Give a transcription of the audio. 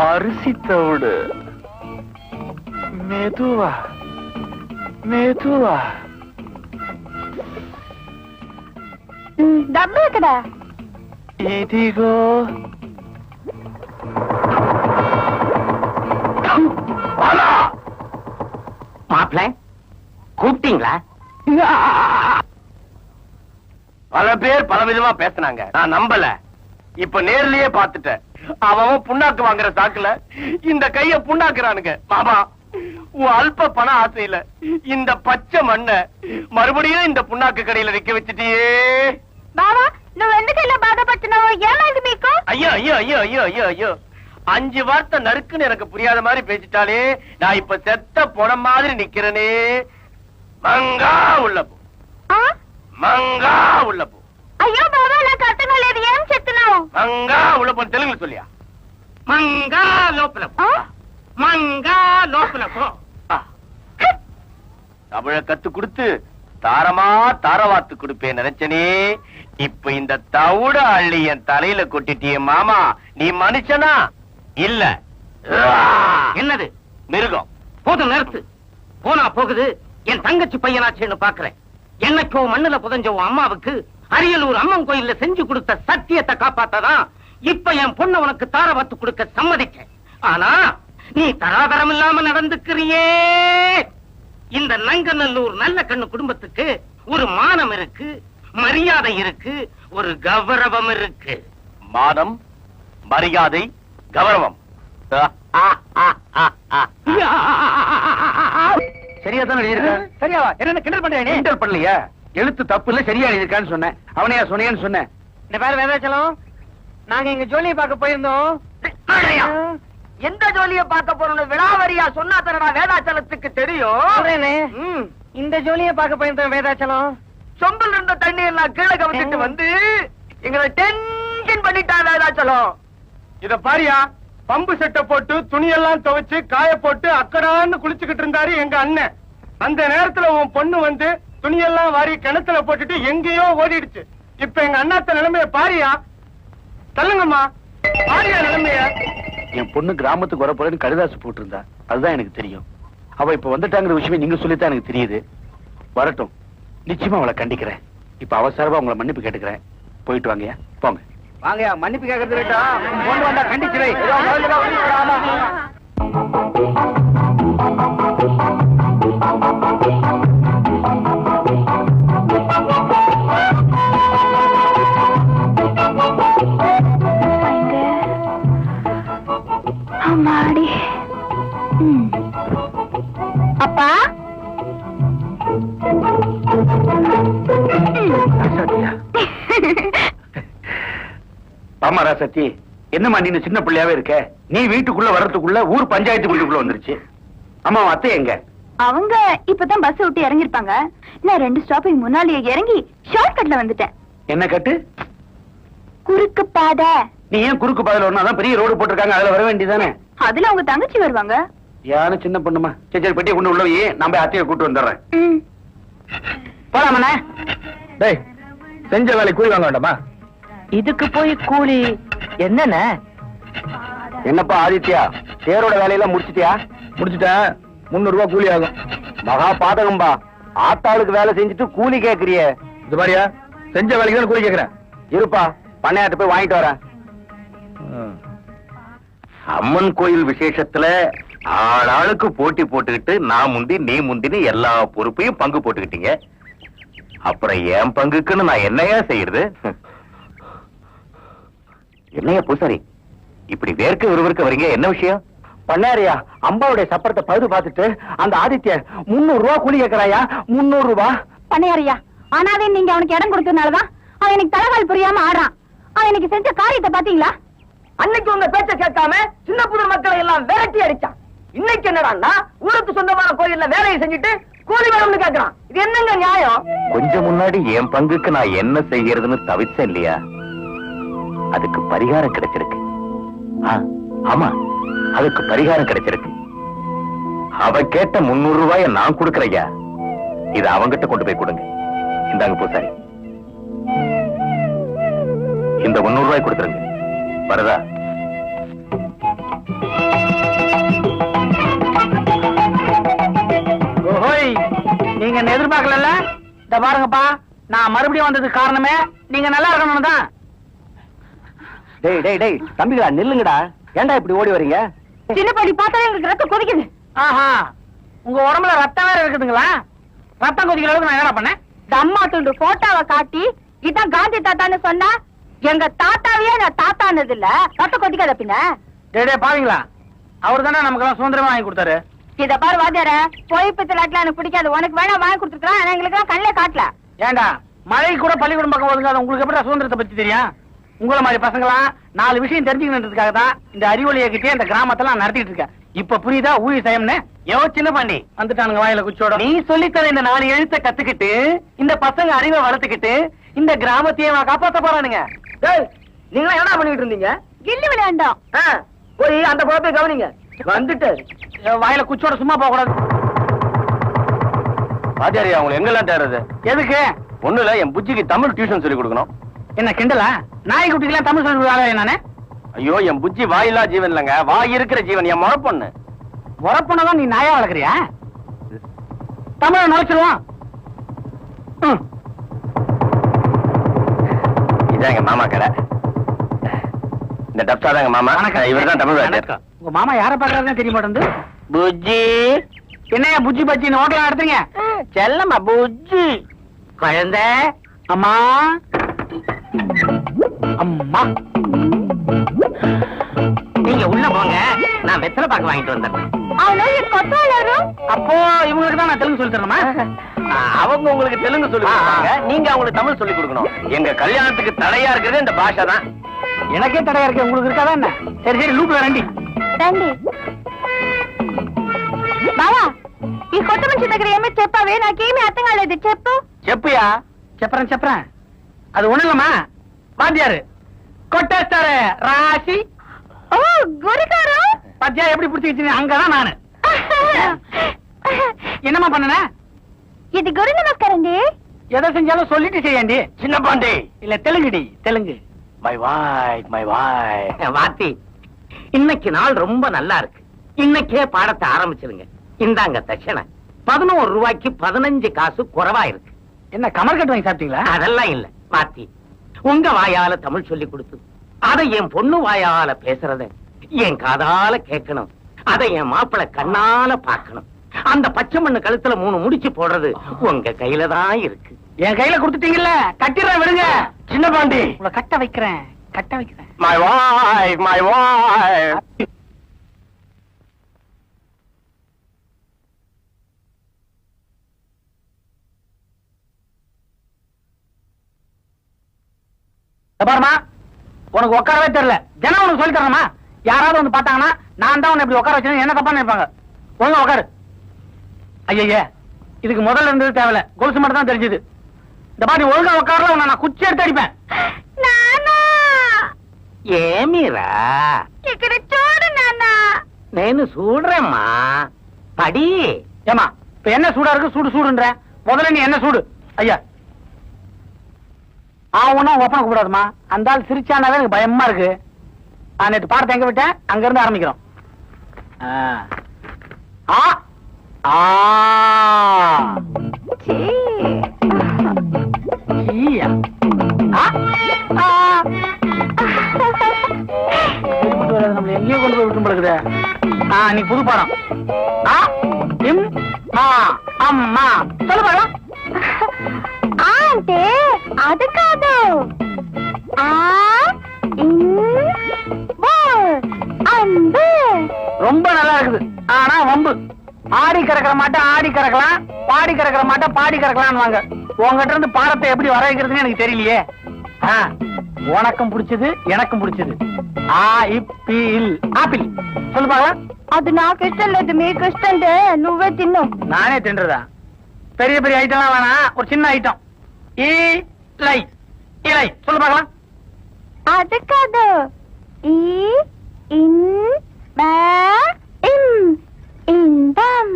அரிசி தவிடு. மெதுவா மெதுவா. டப்பா கடா. இதிகோ. மாப்பிள்ள கூப்பிட்டீங்களா? பல பேர் பல விதமா பேசினாங்க, நான் நம்பல. இப்ப நேர்லயே பாத்துட்டேன். அவன் புண்ணாக்கு வாங்குற சாக்குல இந்த கைய புண்ணாக்குறானுங்க. மாமா, உன் அல்ப பண ஆசையில இந்த பச்சை மண்ண மறுபடியும் இந்த புண்ணாக்கு கடையில நிக்க வச்சுட்டியே. బావా నువ్వు ఎందుకు ఇలా బాధపడుతున్నావు? ఏమైంది మీకు? ஐயோ ஐயோ ஐயோ ஐயோ ஐயோ ஐயோ, 5 வார்த்தை நறுக்குன்னு எனக்கு புரியாத மாதிரி பேசிட்டாலே. நான் இப்ப செத்த போன மாதிரி நிக்கிறனே. மங்கா உள்ள போ, மங்கா உள்ள போ. అయ్యో బావా నాకు అర్థం లేదు, ఏం చెప్తున్నావు? மங்கா உள்ள போ. தெலுங்குல சொல்லியா? மங்கா லோப்பல போ, மங்கா லோப்பல போ. தமிழ கத்து கொடுத்து தாரமா தாரவாத்து கொடுப்பேன் நினைச்சனே. இப்ப இந்த தவிட அள்ளி என் தலையில கொட்டிட்டியே மாமா. நீ மனுஷனா இல்ல என்னது மிருகம்? போதும் நிறுத்து. போனா போகுது, என் தங்கச்சி பையனாச்சுன்னு பாக்குறேன். என்னைக்கோ மண்ணுல புதஞ்ச உன் அம்மாவுக்கு அரியலூர் அம்மன் கோயில்ல செஞ்சு கொடுத்த சத்தியத்தை காப்பாத்ததான் இப்ப என் பொண்ணு உனக்கு தாரவாத்து கொடுக்க சம்மதிக்க. ஆனா நீ தராதரம் இல்லாம நடந்துக்கிறியே. இந்த நங்கநல்லூர் நல்ல கண்ணு குடும்பத்துக்கு ஒரு மானம் இருக்கு, மரியாதை இருக்கு, ஒரு கௌரவம் இருக்கு. மானம், மரியாதை, கௌரவம். சரியா தான் எழுதியிருக்க? சரியாவா? என்ன கிண்டல் பண்றேன்? கிண்டல் பண்ணலையா? எழுத்து தப்பு இல்ல, சரியா எழுதியிருக்கான்னு சொன்னேன். அவனையா சொன்னேன்னு சொன்னேன். இந்த பேர் வேதாச்சலம், நாங்க எங்க ஜோலியை பார்க்க போயிருந்தோம். எந்த ஜோலிய பார்க்க போறோம்னு விளாவரியா சொன்னா தரடா வேதாச்சலத்துக்கு தெரியும். இந்த ஜோலியை பார்க்க போயிருந்தோம் வேதாச்சலம். சொம்பல் இருந்த தண்ணி எல்லாம் கீழே கவிச்சிட்டு வந்து எங்களை டென்ஷன் பண்ணிட்டா வேதாச்சலம். இத பாரியா, பம்பு செட்டை போட்டு துணியெல்லாம் துவைச்சு காய போட்டு அக்கடான்னு குளிச்சுக்கிட்டு இருந்தாரு எங்க அண்ணன். அந்த நேரத்துல உன் பொண்ணு வந்து துணியெல்லாம் வாரி கிணத்துல போட்டுட்டு எங்கேயோ ஓடிடுச்சு. இப்ப எங்க அண்ணாத்த நிலைமைய பாரியா. தள்ளுங்கம்மா, பாரியா நிலைமைய. என் பொண்ணு கிராமத்துக்கு வர போறேன்னு கடிதாசு போட்டு இருந்தா, அதுதான் எனக்கு தெரியும். அவ இப்ப வந்துட்டாங்கிற விஷயம் நீங்க சொல்லித்தான் எனக்கு தெரியுது. வரட்டும், நிச்சயமா அவளை கண்டிக்கிறேன். இப்ப அவசரமா உங்களை மன்னிப்பு கேட்டுக்கிறேன். போயிட்டு வாங்கயா, போங்க. வாங்கயா, மன்னிப்பு கேட்கறது ரைட்டா? கொண்டு வந்தா கண்டிச்சு வை. அம்மாடி. அப்பா, ஆமா ராசத்தி, என்னம்மா நீ சின்ன பிள்ளையாவே இருக்க? நீ வீட்டுக்குள்ள வர்றதுக்குள்ள ஊர் பஞ்சாயத்து வீட்டுக்குள்ள வந்துருச்சு. அம்மா அத்தை எங்க? அவங்க இப்பதான் பஸ் விட்டு இறங்கிருப்பாங்க. நான் 2 ஸ்டாப்பிங் முன்னாலேயே இறங்கி ஷார்ட் கட்ல வந்துட்டேன். என்ன கட்டு? குறுக்கு பாதை. நீ ஏன் குறுக்கு பாதையில வரணும்? பெரிய ரோடு போட்டிருக்காங்க, அதுல வர வேண்டியதானே? அதுல அவங்க தங்கச்சி வருவாங்க. யாரும் சின்ன பொண்ணுமா? சரி சரி, பெட்டியை கொண்டு உள்ள போய் நான் போய் அத்தையை கூட்டு வந்துடுறேன். போலாமண்ணே. டேய், செஞ்ச வேலை கூலி வாங்க வேண்டாமா? இதுக்கு போய் கூலி என்னண்ணே? என்னப்பா ஆதித்யா, தேரோட வேலையெல்லாம் முடிச்சிட்டியா? முடிச்சிட்டேன். 300 ரூபாய் கூலி ஆகும். மகா பாதகம்பா, ஆத்தாளுக்கு வேலை செஞ்சுட்டு கூலி கேக்குறிய. இது மாதிரியா? செஞ்ச வேலைக்கு தான் கூலி கேக்குறேன். இருப்பா, பண்ணையாட்ட போய் வாங்கிட்டு வரேன். அம்மன் கோயில் விசேஷத்துல ஆளாளுக்கு போட்டி போட்டுக்கிட்டு நான் முந்தி நீ முந்தின்னு எல்லா பொறுப்பையும் பங்கு போட்டுக்கிட்டீங்க. அப்புறம் என் பங்குக்குன்னு நான் என்னையா செய்யறது? என்னையா பூசாரி இப்படி வேர்க்க விறுவிறுக்க வரீங்க? என்ன விஷயம்? பண்ணாரியா, அம்பாவுடைய சப்பரத்தை பழுது பார்த்துட்டு அந்த ஆதித்ய 300 ரூபாய் கூலி கேட்கறாயா. 300 ரூபாய். பண்ணையாரியா, ஆனாவே நீங்க அவனுக்கு இடம் கொடுத்ததுனாலதான் அவன் எனக்கு தலைகால் புரியாம ஆடுறான். அவன் எனக்கு செஞ்ச காரியத்தை பாத்தீங்களா? அன்னைக்கு உங்க பேச்ச கேட்காம சின்ன புது மக்களை எல்லாம் விரட்டி அடிச்சான். இன்னைக்கு என்னடான்னா ஊருக்கு சொந்தமான கோயில்ல வேலையை செஞ்சுட்டு கூலி வேணும்னு கேட்கறான். இது என்னங்க நியாயம்? கொஞ்சம் முன்னாடி என் பங்குக்கு நான் என்ன செய்யறதுன்னு தவிச்சேன் இல்லையா? அதுக்கு பரிகாரம் கிடைச்சிருக்கு. ஆமா, அதுக்கு பரிகாரம் கிடைச்சிருக்கு. அவ கேட்ட 300 ரூபாய நான் கொடுக்கறையா. இத அவங்கிட்ட கொண்டு போய் கொடுங்க. இந்தாங்க பூசாரி, இந்த 300 ரூபாய் கொடுத்துருங்க. வரதா? இந்த பாருங்கப்பா, நான் மறுபடியும் வந்ததுக்கு காரணமே நீங்க நல்லா இருக்கணும் தான். டேய் டேய் டேய் தம்பிகளா நில்லுங்கடா. ஏன்டா இப்படி ஓடி வரீங்க? சின்ன பாட்டி பார்த்தாலே எங்களுக்கு ரத்தம் கொதிக்குது. ஆஹா, உங்க உடம்புல ரத்தம் வேற இருக்குதுங்களா? ரத்தம் கொதிக்கிற அளவுக்கு நான் என்ன பண்ணேன்? அம்மா துண்டு போட்டோவை காட்டி இதான் காந்தி தாத்தான்னு சொன்னா எங்க தாத்தாவையே நான் தாத்தானது இல்ல. ரத்தம் கொதிக்காத பின்ன. டேடே பாவீங்களா, அவரு தானே நமக்கு எல்லாம் சுதந்திரமா வாங்கி கொடுத்தாரு. இத பாரு வாத்தியார, போய் பித்தலாட்லாம் எனக்கு பிடிக்காது. உனக்கு வேணா வாங்கி கொடுத்துருக்கான், ஆனா எங்களுக்கு எல்லாம் கண்ணிலே காட்டல. ஏண்டா மழை கூட பள்ளிக்கூடம் பக்கம் ஒதுங்காத உங்களுக்கு எப்படி சுதந்திரத்தை பத்தி தெரியும்? உங்களை மாதிரி பசங்களாம் 4 விஷயம் தெரிஞ்சுக்கணுன்றதுக்காக தான் இந்த அறிவொளியை கிட்டே இந்த கிராமத்தெல்லாம் நடத்திட்டு இருக்கேன். இப்ப புரியுதா ஊழி சயம்னு? சின்ன பாண்டி வந்துட்டானுங்க வாயில குச்சோட. நீ சொல்லித்தர இந்த 4 எழுத்தை கத்துக்கிட்டு இந்த பசங்க அறிவை வளர்த்துக்கிட்டு இந்த கிராமத்தையே காப்பாத்த போறானுங்க. நீங்க என்ன பண்ணிட்டு இருந்தீங்க? கில்லி விளையாண்டோம். போய் அந்த குழப்பை கவனிங்க. வந்துட்டு வாயில குச்சோட சும்மா போக கூடாது. வாத்தியாரியா உங்களை எங்கெல்லாம் தேடுறது? எதுக்கு? ஒண்ணு இல்ல, என் புஜ்ஜிக்கு தமிழ் டியூஷன் சொல்லி கொடுக்கணும். என்ன கிண்டலா? நாய்க்குட்டிக்கெல்லாம் தமிழ் சொல்லி கொடுக்க நானே? ஐயோ, என் புஜ்ஜி வாயில்லா ஜீவன் இல்லங்க, வாய் இருக்கிற ஜீவன். என் முறை பொண்ணு. முறப்பொண்ணதான் நீ நாயா வளர்க்குறியா? தமிழ நுழைச்சிருவான். இதான் எங்க மாமா கடை. இந்த டப்சா தான் எங்க மாமா. இவர்தான் தமிழ் வாத்தியார். உங்க மாமா யார பாக்குறாருன்னு தெரிய மாட்டேங்குது. புஜ்ஜி என்னையா புஜ்ஜி பச்சி ஹோட்டல் நடத்துறீங்க? செல்லம்மா புஜ்ஜி. குழந்தை அம்மா அம்மா நீங்க உள்ள போங்க, நான் வெத்தலை பாக்கு வாங்கிட்டு வந்துடுறேன். அப்போ இவங்களுக்கு தான் நான் தெலுங்கு சொல்லி தரணுமா? அவங்க உங்களுக்கு தெலுங்கு சொல்லி கொடுப்பாங்க, நீங்க அவங்களுக்கு தமிழ் சொல்லி கொடுக்கணும். எங்க கல்யாணத்துக்கு தடையா இருக்கிறது இந்த பாஷை தான். எனக்கே தடையா இருக்கு, உங்களுக்கு இருக்காதா என்ன? சரி சரி, லூப்ல ரெண்டி రండి బావా, ఈ కొత్త మనిషి దగ్గర ఏమీ చెప్పావే? నాకేమీ అర్థం కాలేదు. చెప్పు. చెప్పుయా? చెప్పறேன். அது ஒண்ணு இல்லம்மா, வாத்தியாரு கொட்டேஸ்டாரு ராசி. ఓ గురుగారు, பத்தியா எப்படி பிடிச்சிக்கிச்சு? அங்கதான் நானு. என்னம்மா பண்ணன? ఇది గురు నమస్కారం అండి. எதை செஞ்சாலும் சொல்லிட்டு செய்யண்டி. சின்ன பாண்டி இல்ல தெலுங்குடி, தெலுங்கு. மை வாய் மை வாய். வாத்தி, இன்னைக்கு நாள் ரொம்ப நல்லா இருக்கு. இன்னைக்கே பாடத்தை ஆரம்பிச்சிருங்க. இந்தாங்க தட்சணை. 11 ரூபாய்க்கு 15 காசு குறைவா இருக்கு. என்ன கமர் கட்டு வாங்கி சாப்பிட்டீங்களா? அதெல்லாம் இல்ல வாத்தி, உங்க வாயால தமிழ் சொல்லி கொடுத்து அதை என் பொண்ணு வாயால பேசுறத என் காதால கேட்கணும். அதை என் மாப்பிளை கண்ணால பாக்கணும். அந்த பச்சை மண்ணு கழுத்துல 3 முடிச்சு போடுறது உங்க கையில தான் இருக்கு. என் கையில கொடுத்துட்டீங்கல்ல, கட்டிடுற விடுங்க. சின்ன பாண்டி உங்களை கட்ட வைக்கிறேன். மை வாய் மை வாய். பாருமா, உனக்கு உட்காரவே தெரியல. ஜனம் உனக்கு சொல்லி தரணுமா? யாராவது வந்து பார்த்தாங்கன்னா நான் தான் உன்னை இப்படி உட்கார வச்சேன் என்ன தப்பா நினைப்பாங்க. ஒழுங்கா உட்காரு. ஐயா, இதுக்கு முதல்ல இருந்தது தேவையில்ல, கொலுசு மட்டும் தான் தெரிஞ்சது. இந்த மாதிரி ஒழுங்கா உட்காரல உன்னை நான் குச்சி எடுத்து அடிப்பேன். ఏమిరా ఇక్కడ చూడు నాన్న. నేను చూడరేమ్మా పడి. ஏமா இப்ப என்ன சூடா இருக்கு? சூடுன்ற முதல்ல நீ என்ன சூடு? ஐயா ஆவுன்னா ஒப்பனை கூடாதுமா. அந்த ஆள் சிரிச்சானாவே எனக்கு பயமா இருக்கு. நேற்று பாடத்தை எங்க விட்டேன்? அங்க இருந்து ஆரம்பிக்கிறோம். நம்மள எங்கேயோ கொண்டு போய் விட்டு பழகுது. நீ புது பாடம். அம்மா சொல்லு பாடம். అంటే అది కాదు. அன்பு. ரொம்ப நல்லா இருக்குது. ஆனா வம்பு. ஆடி கறக்கிற மாட்டை ஆடி கறக்கலாம், பாடி கறக்கிற மாட்டை பாடி கறக்கலாம்னு வாங்க. உங்ககிட்ட இருந்து பாடத்தை எப்படி வர வைக்கிறதுன்னு எனக்கு தெரியலையே. உனக்கும் பிடிச்சது எனக்கும் பிடிச்சது. ஆப்பிள் சொல்லு பாக்கலாம். అది నాకు ఇష్టం లేదు, మీకు ఇష్టం నువ్వే తిన్ను. நானே தின்றதா? பெரிய பெரிய ஐட்டம்லாம் வேணாம், ஒரு சின்ன ஐட்டம். இலை இலை சொல்லு பாக்கலாம். అది కాదు. இன்பம்.